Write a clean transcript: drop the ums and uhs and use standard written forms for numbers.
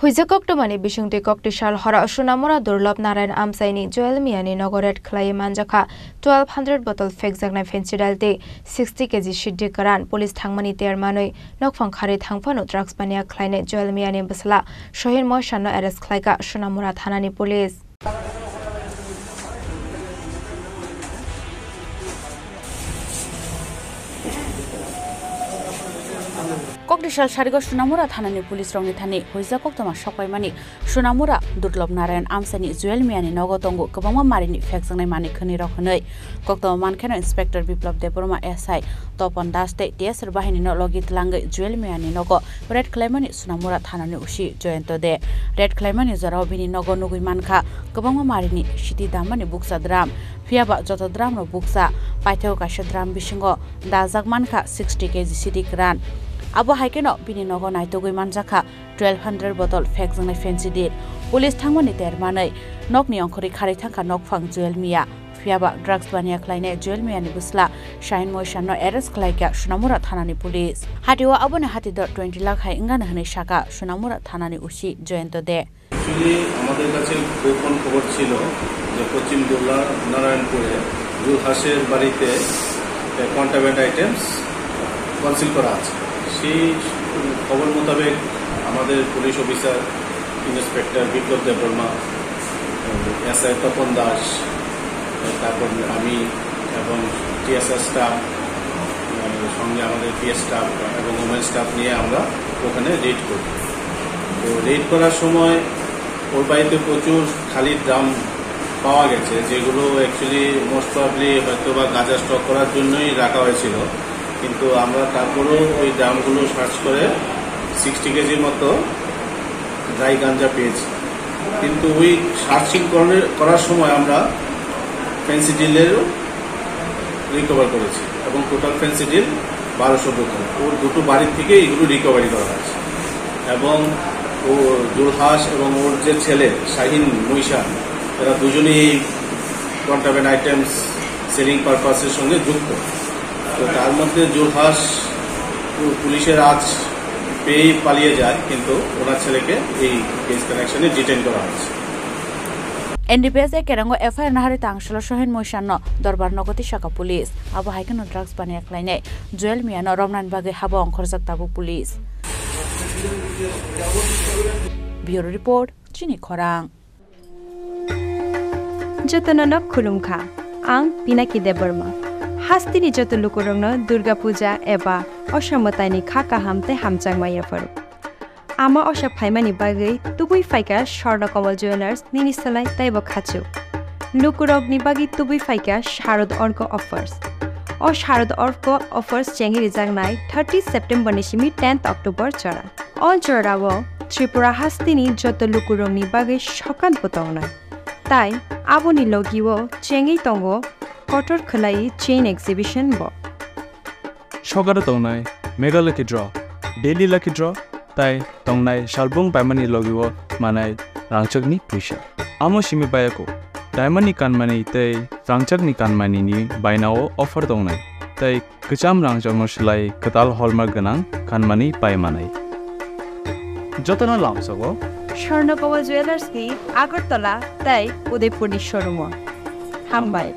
Hoijak Koktwma Bisingtwi Koktisal Horo Sonamura Durlabh Narayan Amchaini Juyel Miani Nogo RaidKhlaiwi Manjakha 1200 bottle Phekjaknai Phensedyl tei 60kg SiddiKwran police Thangmani tei Manwi Nokphang Kharwi Thang phano drugs Baniya Khlainai Juyel Miani Bwsla Sahin Moishan arrest Khlaikha Sonamura Thanani police. Koktisal Sarigo Sonamura Thanani police Rongi Thani Hoijak Koktwma Sokwaimani Sonamura Durlabh Narayan Amchaini Juyel Miani Nogo Tongo Kwbangma Marini Phekjaknai Mani Khani Rok Hwnwi Koktwma Mankheno Inspector Biplab Deborma SI Topon Das tei TSR bahini no logi tlangai Juyel Miani Nogo RaidKhlaiwi Sonamura Thanani usi joyento de RaidKhlaiwi jorao bini Nogo nugui mankha kwbangma marini Siddi damani buksa dram phiaba joto dram no buksa paitheo kaisa dram bisingo dajak mankha 60kg SiddiKwran Abo haikeno bini Nogo naitogui Manjakha 1200 bottle Phekjaknai Phensedyl police Thangmani tei manai nokni ongkhori khari thangkha Nokphang Juyel Mia phiaba drugs Baniya Khlainai Juyel Miani Bwsla Sahin Moishan arrest Khlaikha Sonamura Thanani police hatiwa abone hatidor 20 lakh hai ingana hne shaka Sonamura Thanani usi joyento de actually আমাদের কাছে গোপন খবর ছিল যে পশ্চিম দুর্লভ নারায়ণপুরে দুলহাসের বাড়িতে contraband items conceal করা আছে সেই খবর মোতাবেক আমাদের পুলিশ অফিসার ইন্সপেক্টর বিপ্লব দেববর্মা এসআই তপন দাস তারপর আমি এবং টিএসআর স্টাফ সঙ্গে আমাদের পিএস স্টাফ এবং ওমেন স্টাফ নিয়ে আমরা ওখানে রেড করি তো রেড করার সময় ওর বাড়িতে প্রচুর খালি ড্রাম পাওয়া গেছে যেগুলো অ্যাকচুয়ালি মোস্ট প্রবাবলি হয়তো বা গাঁজা স্টক করার জন্যই রাখা হয়েছিল কিন্তু আমরা তারপরেও ওই ড্রামগুলো সার্চ করে 60 কেজির মতো ড্রাই গাঁজা পেয়েছি কিন্তু ওই সার্চিং করার সময় আমরা ফেন্সিডিলেরও রিকভার করেছি এবং টোটাল ফেন্সিডিল 1200 বোতল ওর দুটো বাড়ির থেকে এগুলো রিকভারি করা হয়েছে এবং ও দুলহাস এবং ওর যে ছেলে সাহিন মইশান এরা দুজনেই কন্ট্রাব্যান্ড আইটেমস সেলিং পারপাসের সঙ্গে যুক্ত তো তার মধ্যে দুলহাস পুলিশের আজ পেয়ে পালিয়ে যায় কিন্তু ওনার ছেলেকে এই কেস কানেকশনে ডিটেইন করা হয়েছে NDPS kerango FIR nahari tangsalo Sahin Moishan dorbar nogoti shaka police abo haikeno drugs Baniya Khlainai Juyel Miani romnan bage habo ongkhorjak tabu police Bureau report SiddiKwran Jotonono khulumkha ang Pinaki Deborma Hastini joto lukurongno Durga Puja eba osamataini khaka hamte hamchangmaya faru Ama osha phaimani bagai tubui faika Swarnakamol Jewelers ninisalai taibo khachu lukurogni bagi tubui faika Sharad Orko offers o Sharad Orko offers chengi rijangnai 30 September nisimi 10th October chora all chorawo Tripura hastini joto lukurogni bagai shokan potongnai tai aboni logiwo chengi tongo Kotor Khlaiwi chain exhibition bo Shogara tongnai mega lucky draw daily lucky draw tai tongnai shalbung paimani logiwo manai rangchakni puisha amo simi bayako diamond ni kanmani tei rangchakni kanmani ni bainao offer tongnai tai kcham rangchakno slai katal hallmark ganang kanmani paimanai jotona lamsago Swarnakamol Jewelers ni Agartala tai Udaipur ni showroom hambai